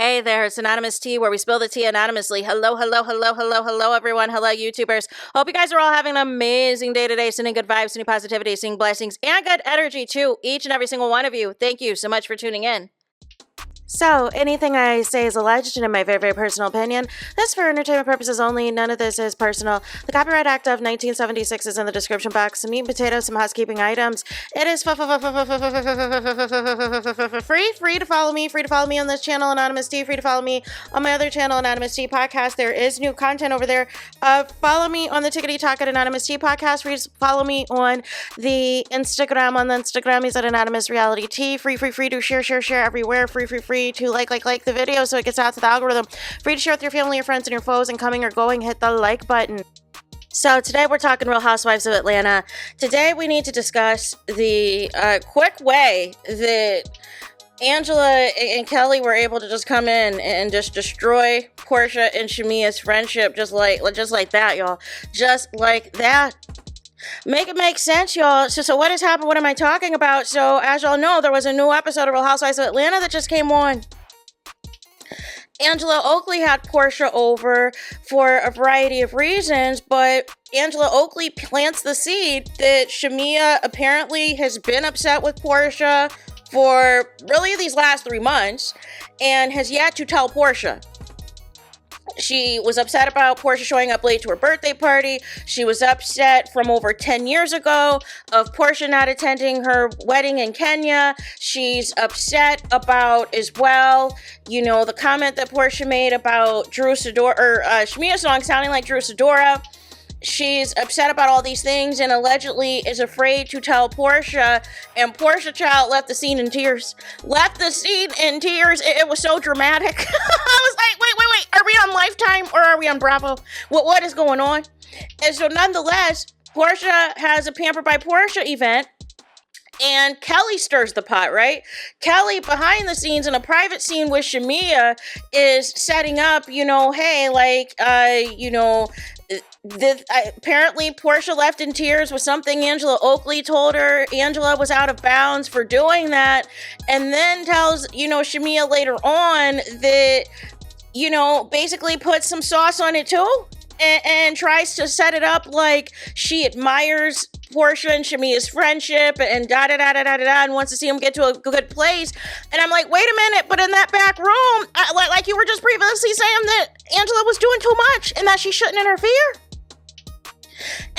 Hey there, it's Anonymous Tea, where we spill the tea anonymously. Hello, everyone. Hello, YouTubers. Hope you guys are all having an amazing day today, sending good vibes, sending positivity, sending blessings, and good energy to each and every single one of you. Thank you so much for tuning in. So, anything I say is alleged and in my very, very personal opinion. This is for entertainment purposes only. None of this is personal. The Copyright Act of 1976 is in the description box. Some meat and potatoes, some housekeeping items. It is free to follow me. Free to follow me on this channel, Anonymous Tea. Free to follow me on my other channel, Anonymous Tea Podcast. There is new content over there. Follow me on the Tickety Talk at Anonymous Tea Podcast. Free to follow me on the Instagram. On the Instagram, he's at Anonymous Reality Tea. Free to share everywhere. Free to like the video so it gets out to the algorithm. Free to share with your family, your friends, and your foes, and coming or going, hit the like button. So today we're talking Real Housewives of Atlanta. Today we need to discuss the quick way that Angela and Kelly were able to just come in and just destroy PORSHA and SHAMEA's friendship just like that, y'all. Just like that. Make it make sense, y'all. So what has happened? What am I talking about? So as y'all know, there was a new episode of Real Housewives of Atlanta that just came on. Angela Oakley had PORSHA over for a variety of reasons, but Angela Oakley plants the seed that SHAMEA apparently has been upset with PORSHA for really these last 3 months and has yet to tell PORSHA. She was upset about PORSHA showing up late to her birthday party. She was upset from over 10 years ago of PORSHA not attending her wedding in Kenya. She's upset about, as well, the comment that PORSHA made about Drew Sidora, or SHAMEA's song sounding like Drew Sidora. She's upset about all these things and allegedly is afraid to tell PORSHA, and PORSHA child left the scene in tears. It was so dramatic. I was like, wait, are we on Lifetime or are we on Bravo? What is going on? And so nonetheless, PORSHA has a Pampered by PORSHA event. And Kelly stirs the pot, right? Kelly, behind the scenes in a private scene with SHAMEA, is setting up, apparently PORSHA left in tears with something Angela Oakley told her. Angela was out of bounds for doing that. And then tells, SHAMEA later on that, basically puts some sauce on it too. And tries to set it up like she admires PORSHA and SHAMEA's friendship and and wants to see them get to a good place. And I'm like, wait a minute, but in that back room, like you were just previously saying that Angela was doing too much and that she shouldn't interfere.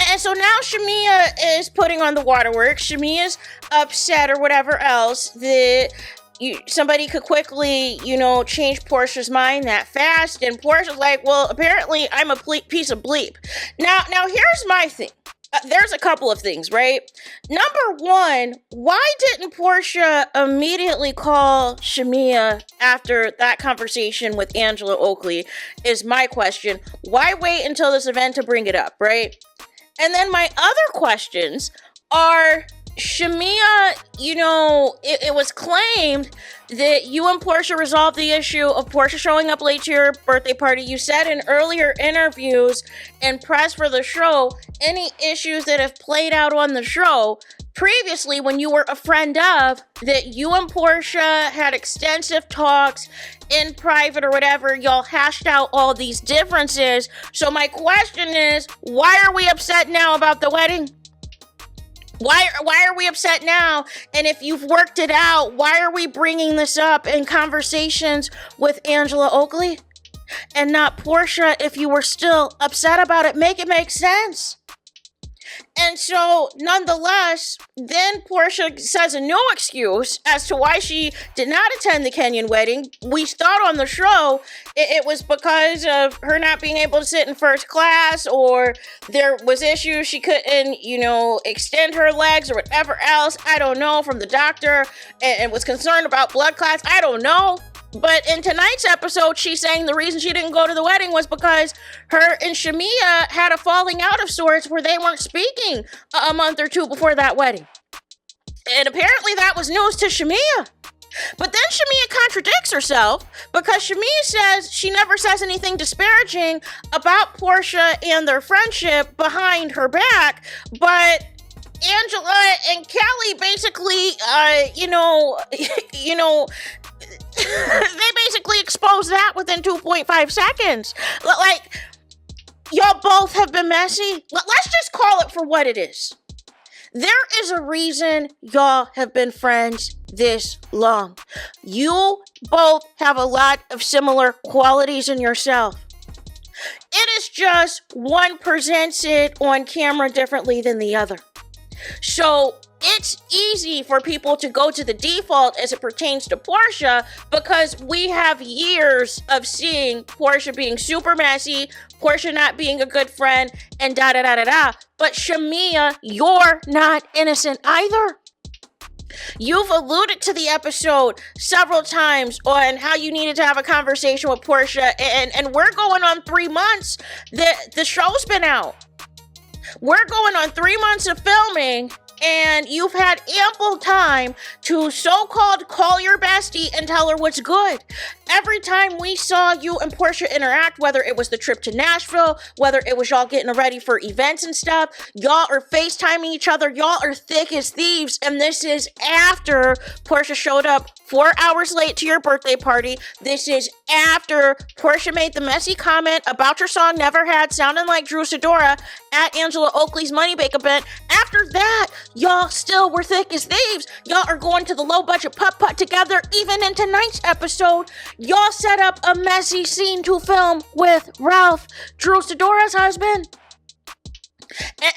And so now SHAMEA is putting on the waterworks. SHAMEA's upset or whatever else that somebody could quickly, change PORSHA's mind that fast. And PORSHA's like, well, apparently I'm a piece of bleep. Now here's my thing. There's a couple of things, right? Number one, why didn't PORSHA immediately call SHAMEA after that conversation with Angela Oakley is my question. Why wait until this event to bring it up, right? And then my other questions are, SHAMEA, it was claimed that you and PORSHA resolved the issue of PORSHA showing up late to your birthday party. You said in earlier interviews and press for the show, any issues that have played out on the show previously when you were a friend of, that you and PORSHA had extensive talks in private or whatever, y'all hashed out all these differences. So my question is, why are we upset now about the wedding? Why are we upset now? And if you've worked it out, why are we bringing this up in conversations with Angela Oakley and not PORSHA? If you were still upset about it, make it make sense. And so, nonetheless, then PORSHA says a new excuse as to why she did not attend the Kenyan wedding. We thought on the show it was because of her not being able to sit in first class, or there was issues she couldn't, extend her legs or whatever else. I don't know, from the doctor, and was concerned about blood clots. I don't know. But in tonight's episode, she's saying the reason she didn't go to the wedding was because her and SHAMEA had a falling out of sorts where they weren't speaking a month or two before that wedding. And apparently that was news to SHAMEA. But then SHAMEA contradicts herself, because SHAMEA says she never says anything disparaging about PORSHA and their friendship behind her back, but Angela and Kelly basically, They basically exposed that within 2.5 seconds. Like, y'all both have been messy. Let's just call it for what it is. There is a reason y'all have been friends this long. You both have a lot of similar qualities in yourself. It is just one presents it on camera differently than the other. So it's easy for people to go to the default as it pertains to PORSHA because we have years of seeing PORSHA being super messy, PORSHA not being a good friend, and da-da-da-da-da. But SHAMEA, you're not innocent either. You've alluded to the episode several times on how you needed to have a conversation with PORSHA, and we're going on 3 months that the show's been out. We're going on 3 months of filming, and you've had ample time to so-called call your bestie and tell her what's good. Every time we saw you and PORSHA interact, whether it was the trip to Nashville, whether it was y'all getting ready for events and stuff, y'all are FaceTiming each other, y'all are thick as thieves, and this is after PORSHA showed up 4 hours late to your birthday party. This is after PORSHA made the messy comment about your song Never Had sounding like Drew Sidora at Angela Oakley's Money Bake event. After that, y'all still were thick as thieves. Y'all are going to the low budget putt-putt together. Even in tonight's episode, y'all set up a messy scene to film with Ralph, Drew Sidora's husband.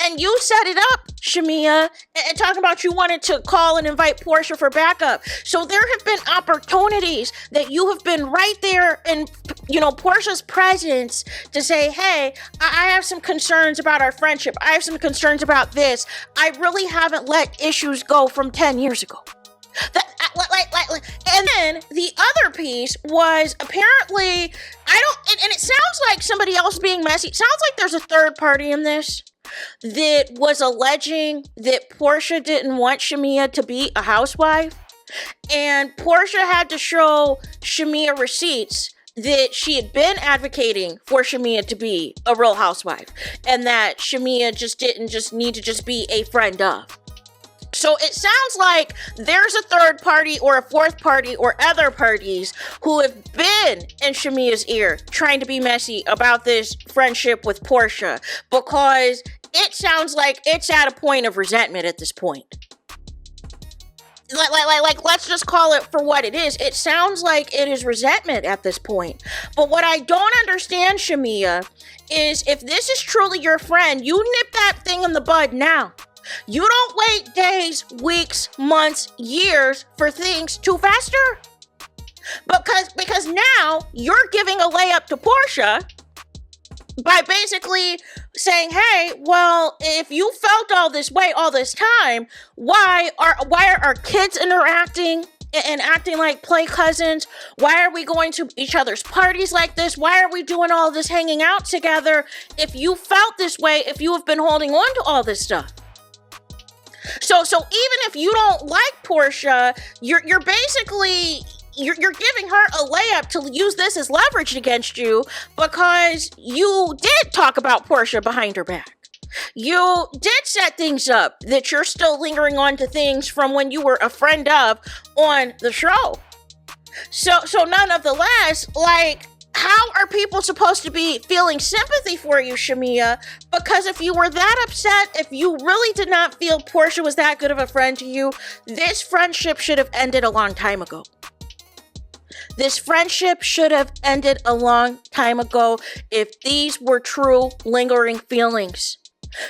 And you set it up, SHAMEA, and talking about you wanted to call and invite PORSHA for backup. So there have been opportunities that you have been right there in, PORSHA's presence to say, hey, I have some concerns about our friendship. I have some concerns about this. I really haven't let issues go from 10 years ago. And then the other piece was apparently, and it sounds like somebody else being messy. It sounds like there's a third party in this that was alleging that PORSHA didn't want SHAMEA to be a housewife. And PORSHA had to show SHAMEA receipts that she had been advocating for SHAMEA to be a real housewife. And that SHAMEA didn't need to just be a friend of. So it sounds like there's a third party or a fourth party or other parties who have been in SHAMEA's ear trying to be messy about this friendship with PORSHA, because it sounds like it's at a point of resentment at this point. Like, let's just call it for what it is. It sounds like it is resentment at this point. But what I don't understand, SHAMEA, is if this is truly your friend, you nip that thing in the bud now. You don't wait days, weeks, months, years for things to fester. Because now you're giving a layup to PORSHA by basically saying, hey, well, if you felt all this way all this time, why are our kids interacting and acting like play cousins? Why are we going to each other's parties like this? Why are we doing all this hanging out together? If you felt this way, if you have been holding on to all this stuff. So even if you don't like PORSHA, you're basically you're giving her a layup to use this as leverage against you, because you did talk about PORSHA behind her back. You did set things up that you're still lingering on to things from when you were a friend of on the show. So nonetheless, like, how are people supposed to be feeling sympathy for you, SHAMEA? Because if you were that upset, if you really did not feel PORSHA was that good of a friend to you, this friendship should have ended a long time ago. This friendship should have ended a long time ago if these were true lingering feelings.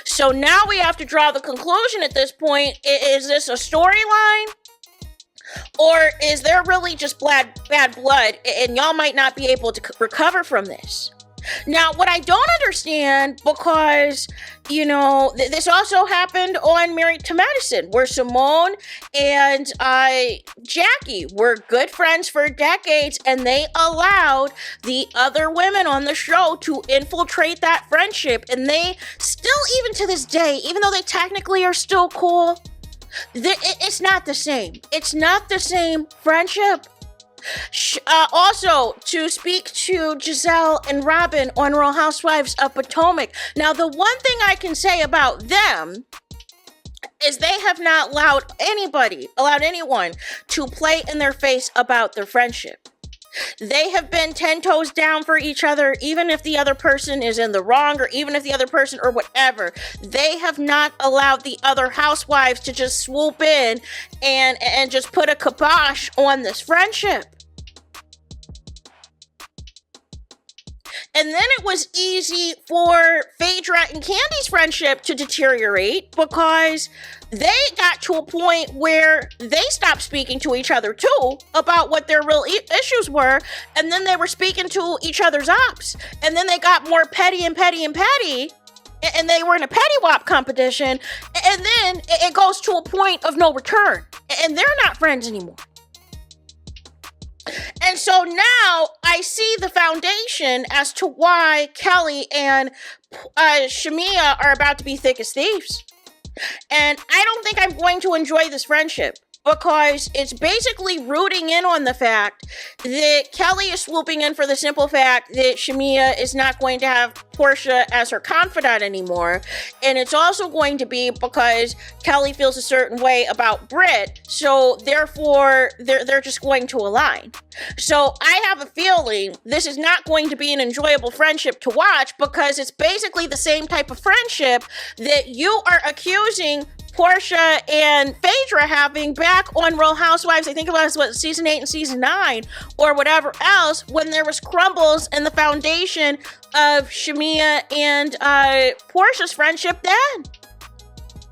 So now we have to draw the conclusion at this point. Is this a storyline? Or is there really just bad blood, and y'all might not be able to recover from this? Now, what I don't understand, because, this also happened on Married to Medicine, where Simone and Jackie were good friends for decades, and they allowed the other women on the show to infiltrate that friendship. And they still, even to this day, even though they technically are still cool, it's not the same. It's not the same friendship. Also, to speak to Giselle and Robin on Real Housewives of Potomac. Now, the one thing I can say about them is they have not allowed anyone to play in their face about their friendship. They have been 10 toes down for each other, even if the other person is in the wrong, or even if the other person or whatever. They have not allowed the other housewives to just swoop in and just put a kibosh on this friendship. And then it was easy for Phaedra and Candy's friendship to deteriorate because they got to a point where they stopped speaking to each other too about what their real issues were. And then they were speaking to each other's ops. And then they got more petty and petty and petty. And they were in a petty wop competition. And then it goes to a point of no return. And they're not friends anymore. And so now I see the foundation as to why Kelly and SHAMEA are about to be thick as thieves. And I don't think I'm going to enjoy this friendship because it's basically rooting in on the fact that Kelly is swooping in for the simple fact that SHAMEA is not going to have PORSHA as her confidant anymore. And it's also going to be because Kelly feels a certain way about Britt, so therefore they're just going to align. So I have a feeling this is not going to be an enjoyable friendship to watch because it's basically the same type of friendship that you are accusing PORSHA and Phaedra having back on Real Housewives. I think it was season 8 and season 9 or whatever else, when there was crumbles in the foundation of SHAMEA and PORSHA's friendship then.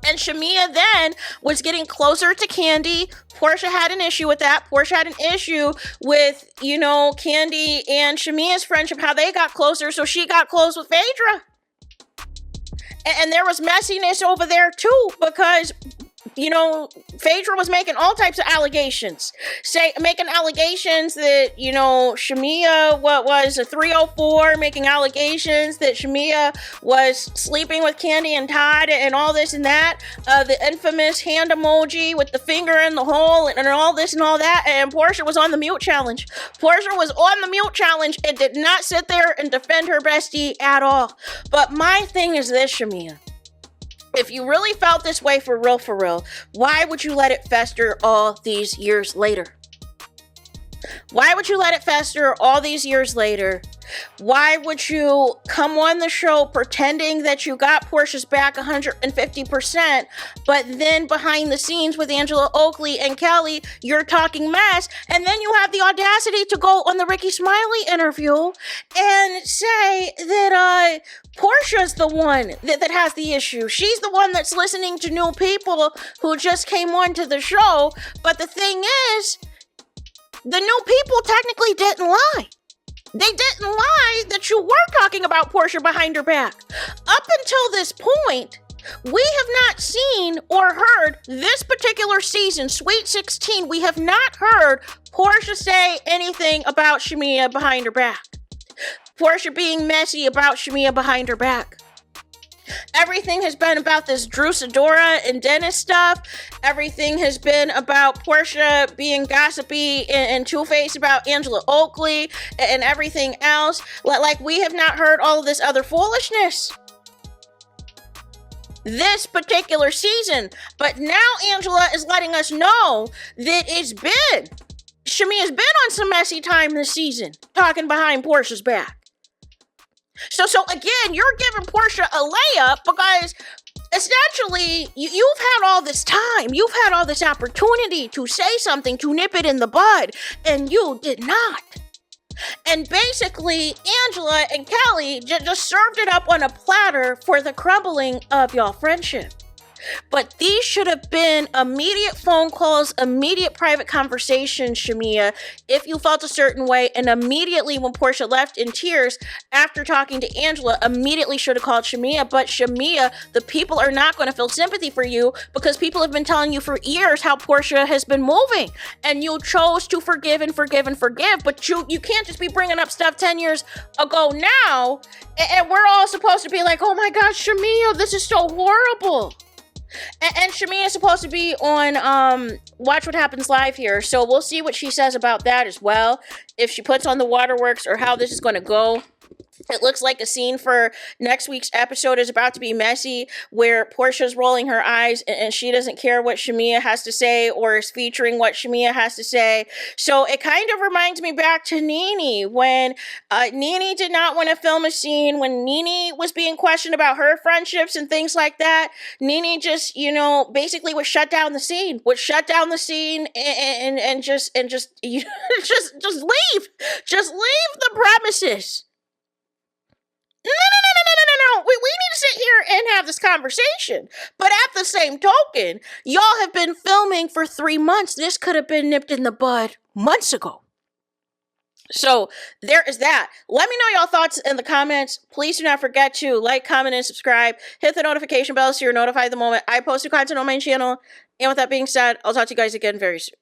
And SHAMEA then was getting closer to Candy. PORSHA had an issue with that. PORSHA had an issue with, Candy and SHAMEA's friendship, how they got closer, so she got close with Phaedra. And there was messiness over there too, because, Phaedra was making all types of allegations. Making allegations that, SHAMEA was a 304, making allegations that SHAMEA was sleeping with Candy and Todd and all this and that. The infamous hand emoji with the finger in the hole and all this and all that. And PORSHA was on the mute challenge. PORSHA was on the mute challenge and did not sit there and defend her bestie at all. But my thing is this, SHAMEA. If you really felt this way for real, why would you let it fester all these years later? Why would you let it fester all these years later? Why would you come on the show pretending that you got PORSHA's back 150%, but then behind the scenes with Angela Oakley and Kelly, you're talking mess, and then you have the audacity to go on the Ricky Smiley interview and say that PORSHA's the one that has the issue. She's the one that's listening to new people who just came onto the show, but the thing is, the new people technically didn't lie. They didn't lie that you were talking about PORSHA behind her back. Up until this point, we have not seen or heard this particular season, Sweet 16, we have not heard PORSHA say anything about SHAMEA behind her back. PORSHA being messy about SHAMEA behind her back. Everything has been about this Drew Sidora and Dennis stuff. Everything has been about PORSHA being gossipy and two-faced about Angela Oakley and everything else. Like we have not heard all of this other foolishness this particular season. But now Angela is letting us know that SHAMEA's been on some messy time this season, talking behind PORSHA's back. So again, you're giving PORSHA a layup because essentially you've had all this time, you've had all this opportunity to say something, to nip it in the bud, and you did not. And basically, Angela and Kelly just served it up on a platter for the crumbling of y'all friendship. But these should have been immediate phone calls, immediate private conversations, SHAMEA, if you felt a certain way. And immediately when PORSHA left in tears after talking to Angela, immediately should have called SHAMEA. But SHAMEA, the people are not going to feel sympathy for you because people have been telling you for years how PORSHA has been moving. And you chose to forgive and forgive and forgive. But you can't just be bringing up stuff 10 years ago now. And we're all supposed to be like, oh my gosh, SHAMEA, this is so horrible. And SHAMEA is supposed to be on Watch What Happens Live here, so we'll see what she says about that as well, if she puts on the waterworks or how this is going to go. It looks like a scene for next week's episode is about to be messy, where Portia's rolling her eyes and she doesn't care what SHAMEA has to say or is featuring what SHAMEA has to say. So it kind of reminds me back to Nene when Nene did not want to film a scene when Nene was being questioned about her friendships and things like that. Nene just, basically would shut down the scene, and just just leave, the premises. No. We need to sit here and have this conversation. But at the same token, y'all have been filming for 3 months. This could have been nipped in the bud months ago. So there is that. Let me know y'all thoughts in the comments. Please do not forget to like, comment, and subscribe. Hit the notification bell so you're notified the moment I post new content on my channel. And with that being said, I'll talk to you guys again very soon.